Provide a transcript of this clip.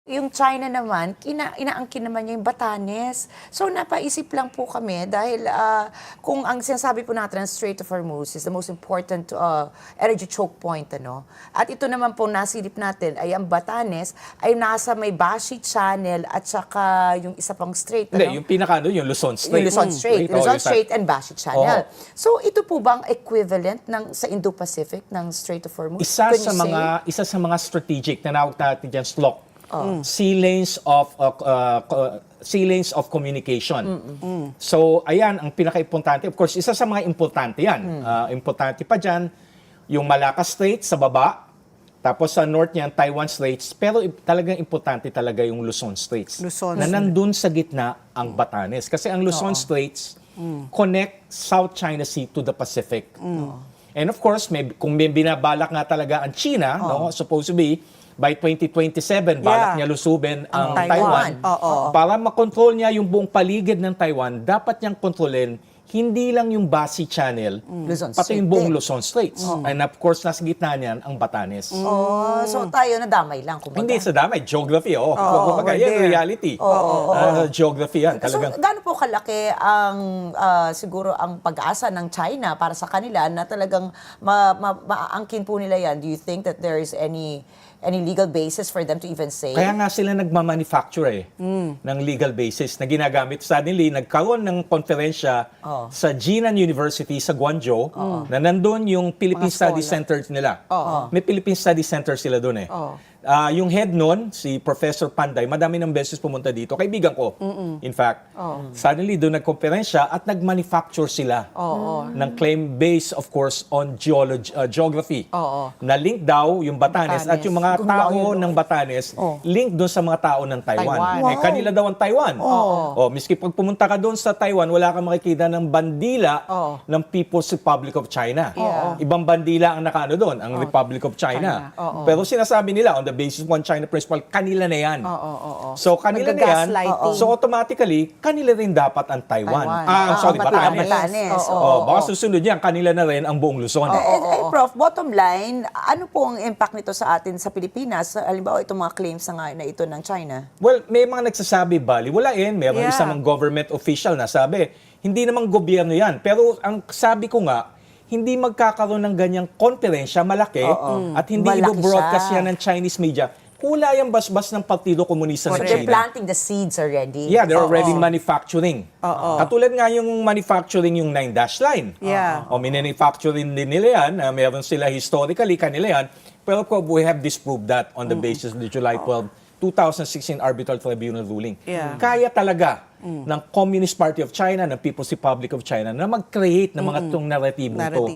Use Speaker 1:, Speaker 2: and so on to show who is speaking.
Speaker 1: Yung China naman, inaangkin naman niya yung Batanes. So napaisip lang po kami dahil kung ang sinasabi po natin ang Strait of Hormuz is the most important energy choke point, ano? At ito naman po nasilip natin ay ang Batanes ay nasa may Bashi Channel at saka yung isa pang strait.
Speaker 2: Hindi,
Speaker 1: Ano?
Speaker 2: yung pinaka, yung Luzon Strait.
Speaker 1: Yung Luzon Strait.
Speaker 2: Oo,
Speaker 1: Luzon
Speaker 2: yung
Speaker 1: Strait and Bashi Channel.
Speaker 2: Oo.
Speaker 1: So ito po ba ang equivalent sa Indo-Pacific ng Strait of Hormuz?
Speaker 2: Isa
Speaker 1: Can you say?
Speaker 2: sa mga strategic na nawag natin dyan, SLOC. Sea lanes of communication. So, ayan, ang pinaka-importante. Of course, isa sa mga importante yan. Importante pa dyan, yung Malacca Strait sa baba, tapos sa north niyan, Taiwan Straits, pero talagang importante talaga yung Luzon Straits. Na nandun sa gitna ang Batanes. Kasi ang Luzon Straits connect South China Sea to the Pacific. And of course, kung may binabalak nga talaga ang China, no, supposed to be, by 2027, balak niya lusubin ang Taiwan. Para makontrol niya yung buong paligid ng Taiwan, dapat niyang kontrolin hindi lang yung Bashi Channel, pati yung buong Luzon Straits. And of course, nasa gitna niyan ang Batanes.
Speaker 1: So tayo nadamay lang. Kumbaga.
Speaker 2: Hindi sa damay, geography. Kumbaga, yan, reality. Geography yan.
Speaker 1: So,
Speaker 2: Talagang.
Speaker 1: gaano po kalaki ang siguro ang pag-asa ng China para sa kanila na talagang maaangkin po nila yan? Do you think that there is any legal basis for them to even say?
Speaker 2: Kaya nga sila nagmamanufacture ng legal basis na ginagamit. Suddenly, nagkaroon ng konferensya sa Jinan University sa Guangzhou na nandun yung Philippine Study Center nila. May Philippine Study Center sila doon eh. Yung head nun, si Professor Panday, madami ng beses pumunta dito. Kaibigan ko, in fact. Suddenly, doon nagkonferensya at nagmanufacture sila ng claim based, of course, on geography. Na link daw yung Batanes at yung mga tao ng Batanes, link doon sa mga tao ng Taiwan. Eh, kanila daw ang Taiwan. Miski pag pumunta ka doon sa Taiwan, wala kang makikita ng bandila ng People's Republic of China. Ibang bandila ang nakaano doon, ang Republic of China. Pero sinasabi nila, on the basis of One China Principle, kanila na yan. So, kanila na yan. So, automatically, kanila rin dapat ang Taiwan. Batanes. Baka susunod yan, kanila na rin ang buong Luzon.
Speaker 1: Prof, bottom line, ano po ang impact nito sa atin sa Pilipinas? Halimbawa, itong mga claims na ito ng China.
Speaker 2: Well, may mga nagsasabi, baliwalain. Meron isang government official na sabi, hindi namang gobyerno yan. Pero ang sabi ko nga, hindi magkakaroon ng ganyang konferensya malaki at hindi i-broadcast yan ng Chinese media. Hula yung basbas ng Partido Komunista ng
Speaker 1: They're
Speaker 2: China.
Speaker 1: planting the seeds already.
Speaker 2: Yeah, they're already manufacturing. Katulad nga yung manufacturing yung 9-dash line. Manufacturing din nila yan. Meron sila historically, kanila yan. Pero we have disproved that on the basis of the July 12, 2016 Arbitral Tribunal ruling. Kaya talaga ng Communist Party of China, ng People's Republic of China na mag-create ng mga itong narratibo ito